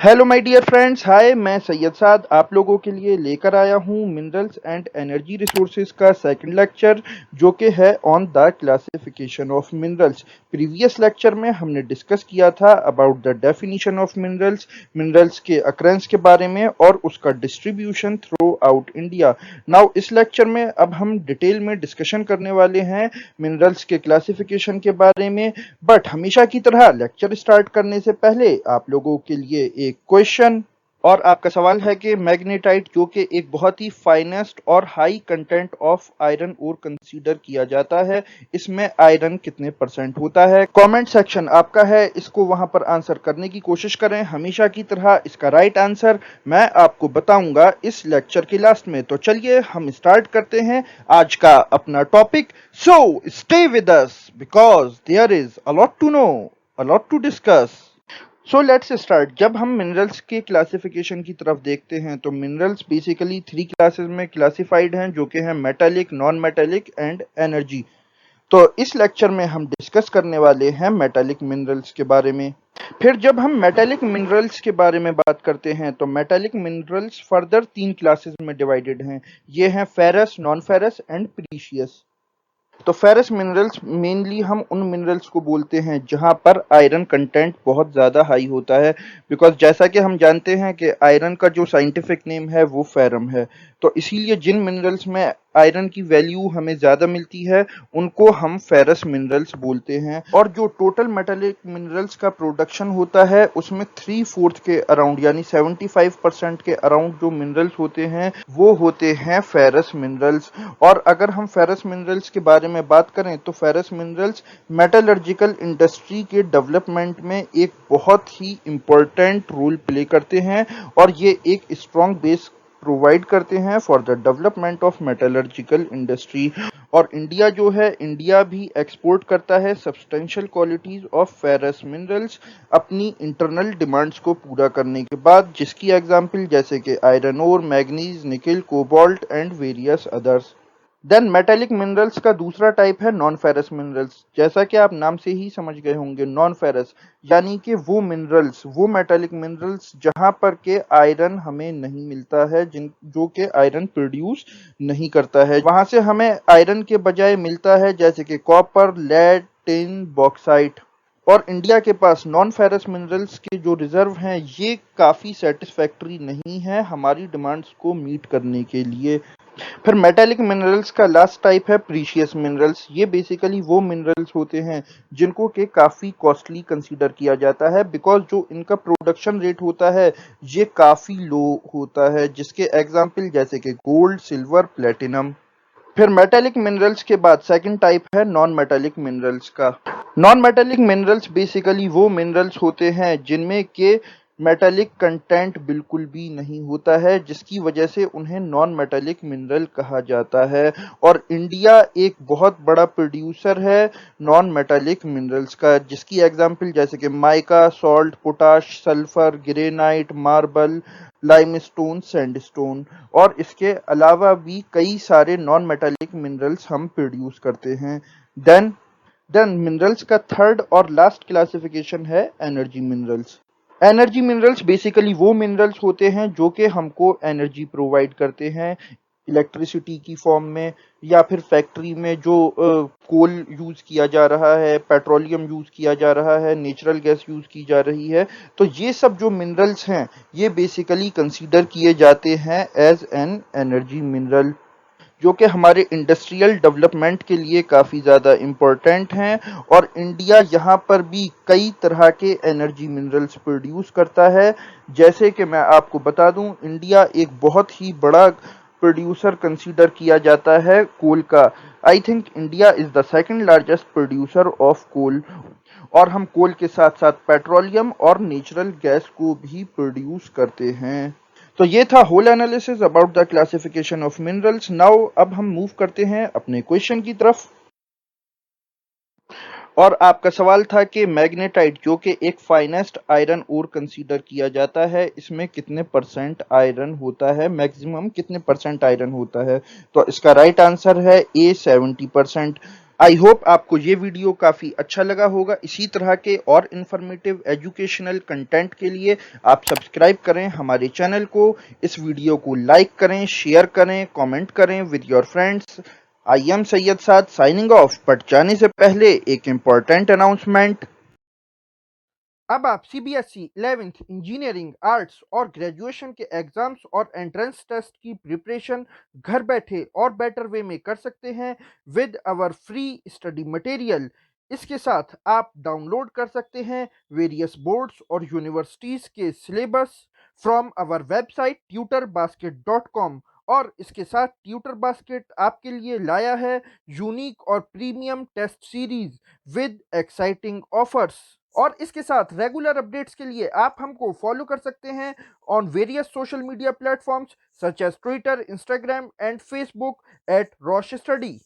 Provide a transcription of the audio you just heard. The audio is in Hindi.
हेलो माय डियर फ्रेंड्स, हाय। मैं सैयद साद आप लोगों के लिए लेकर आया हूँ मिनरल्स एंड एनर्जी रिसोर्सेज का सेकंड लेक्चर, जो कि है on the classification of minerals. Previous lecture में हमने डिस्कस किया था about the definition of minerals, minerals के अकरेंस के बारे में और उसका distribution through out India. Now इस लेक्चर में अब हम डिटेल में डिस्कशन करने वाले हैं मिनरल्स के क्लासिफिकेशन के बारे में। बट हमेशा की तरह लेक्चर स्टार्ट करने से पहले आप लोगों के लिए एक क्वेश्चन। और आपका सवाल है कि मैग्नेटाइट, जो कि एक बहुत ही फाइनेस्ट और हाई कंटेंट ऑफ आयरन और कंसीडर किया जाता है, इसमें आयरन कितने परसेंट होता है? कमेंट सेक्शन आपका है, इसको वहां पर आंसर करने की कोशिश करें। हमेशा की तरह इसका राइट आंसर मैं आपको बताऊंगा इस लेक्चर के लास्ट में। तो चलिए हम स्टार्ट करते हैं आज का अपना topic. So stay with us because there is a lot to know, a lot to discuss. So let's start. जब हम मिनरल्स के क्लासिफिकेशन की तरफ देखते हैं तो मिनरल्स बेसिकली थ्री क्लासेस में क्लासिफाइड हैं, जो कि हैं metallic, non metallic and energy. तो इस लेक्चर में हम डिस्कस करने वाले हैं मेटालिक मिनरल्स के बारे में। फिर जब हम मेटालिक मिनरल्स के बारे में बात करते हैं तो मेटालिक मिनरल्स फर्दर तीन क्लासेस में डिवाइडेड हैं। ये हैं ferrous, non ferrous and precious. तो फेरस मिनरल्स मेनली हम उन मिनरल्स को बोलते हैं जहां पर आयरन कंटेंट बहुत ज़्यादा हाई होता है, बिकॉज जैसा कि हम जानते हैं कि आयरन का जो साइंटिफिक नेम है वो फेरम है। तो इसीलिए जिन मिनरल्स में आयरन की वैल्यू हमें ज़्यादा मिलती है उनको हम फेरस मिनरल्स बोलते हैं। और जो टोटल मेटालिक मिनरल्स का प्रोडक्शन होता है उसमें 3/4 के अराउंड यानी 75% के अराउंड जो मिनरल्स होते हैं वो होते हैं फेरस मिनरल्स। और अगर हम फेरस मिनरल्स के बारे में बात करें तो फेरस मिनरल्स मेटलर्जिकल इंडस्ट्री के डेवलपमेंट में एक बहुत ही इम्पोर्टेंट रोल प्ले करते हैं और ये एक स्ट्रॉन्ग बेस प्रोवाइड करते हैं for the development of metallurgical industry. और इंडिया जो है, इंडिया भी एक्सपोर्ट करता है substantial qualities of ferrous minerals अपनी इंटरनल डिमांड्स को पूरा करने के बाद, जिसकी एग्जांपल जैसे कि iron ore, manganese, nickel, cobalt and various others. Then metallic minerals का दूसरा टाइप है नॉन फेरस मिनरल्स। जैसा कि आप नाम से ही समझ गए होंगे, नॉन फेरस यानी कि वो मिनरल्स, वो मेटेलिक मिनरल्स जहां पर के आयरन हमें नहीं मिलता है, जिन जो कि आयरन प्रोड्यूस नहीं करता है। वहां से हमें आयरन के बजाय मिलता है जैसे कि कॉपर, लेड, टिन, बॉक्साइट। और इंडिया के पास नॉन फेरस मिनरल्स के जो रिजर्व हैं ये काफ़ी सेटिस्फैक्ट्री नहीं है हमारी डिमांड्स को मीट करने के लिए। फिर मेटालिक मिनरल्स का लास्ट टाइप है प्रीशियस मिनरल्स। ये बेसिकली वो मिनरल्स होते हैं जिनको के काफ़ी कॉस्टली कंसीडर किया जाता है, बिकॉज जो इनका प्रोडक्शन रेट होता है ये काफ़ी लो होता है, जिसके एग्जाम्पल जैसे कि गोल्ड, सिल्वर, प्लेटिनम। फिर मेटालिक मिनरल्स के बाद सेकंड टाइप है नॉन मेटालिक मिनरल्स का। नॉन मेटालिक मिनरल्स बेसिकली वो मिनरल्स होते हैं जिनमें के मेटालिक कंटेंट बिल्कुल भी नहीं होता है, जिसकी वजह से उन्हें नॉन मेटालिक मिनरल कहा जाता है। और इंडिया एक बहुत बड़ा प्रोड्यूसर है नॉन मेटालिक मिनरल्स का, जिसकी एग्जांपल जैसे कि mica, salt, potash, sulphur, granite, marble, limestone, sandstone. और इसके अलावा भी कई सारे नॉन मेटालिक मिनरल्स हम प्रोड्यूस करते हैं। देन देन मिनरल्स का थर्ड और लास्ट क्लासिफिकेशन है energy minerals. Energy minerals basically वो मिनरल्स होते हैं जो कि हमको एनर्जी प्रोवाइड करते हैं इलेक्ट्रिसिटी की फॉर्म में, या फिर फैक्ट्री में जो कोल यूज़ किया जा रहा है, पेट्रोलियम यूज़ किया जा रहा है, नेचुरल गैस यूज़ की जा रही है। तो ये सब जो मिनरल्स हैं ये बेसिकली कंसीडर किए जाते हैं एज एन एनर्जी मिनरल, जो कि हमारे इंडस्ट्रियल डेवलपमेंट के लिए काफ़ी ज़्यादा इम्पोर्टेंट हैं। और इंडिया यहाँ पर भी कई तरह के एनर्जी मिनरल्स प्रोड्यूस करता है। जैसे कि मैं आपको बता दूं, इंडिया एक बहुत ही बड़ा प्रोड्यूसर कंसीडर किया जाता है कोल का। I think India is the second largest producer of coal. और हम कोल के साथ साथ पेट्रोलियम और नेचुरल गैस को भी प्रोड्यूस करते हैं। तो ये था whole analysis about the classification of minerals. Now अब हम मूव करते हैं अपने क्वेश्चन की तरफ। और आपका सवाल था कि मैग्नेटाइट, जो कि एक फाइनेस्ट आयरन ओर कंसीडर किया जाता है, इसमें कितने परसेंट आयरन होता है, मैक्सिमम कितने परसेंट आयरन होता है? तो इसका राइट आंसर है ए 70%। आई होप आपको ये वीडियो काफ़ी अच्छा लगा होगा। इसी तरह के और इन्फॉर्मेटिव एजुकेशनल कंटेंट के लिए आप सब्सक्राइब करें हमारे चैनल को। इस वीडियो को लाइक करें, शेयर करें, कमेंट करें with your friends. I am Syed Saad signing off, but जाने से पहले एक इम्पॉर्टेंट अनाउंसमेंट। अब आप सीबीएसई 11th इंजीनियरिंग, आर्ट्स और ग्रेजुएशन के एग्जाम्स और एंट्रेंस टेस्ट की प्रिपरेशन घर बैठे और बेटर वे में कर सकते हैं with our free study material. इसके साथ आप डाउनलोड कर सकते हैं वेरियस बोर्ड्स और यूनिवर्सिटीज़ के syllabus from our website tutorbasket.com। और इसके साथ ट्यूटर बास्केट आपके लिए लाया है यूनिक और premium test series with exciting offers. और इसके साथ रेगुलर अपडेट्स के लिए आप हमको फॉलो कर सकते हैं on various social media platforms such as Twitter, Instagram and Facebook at Rosh study.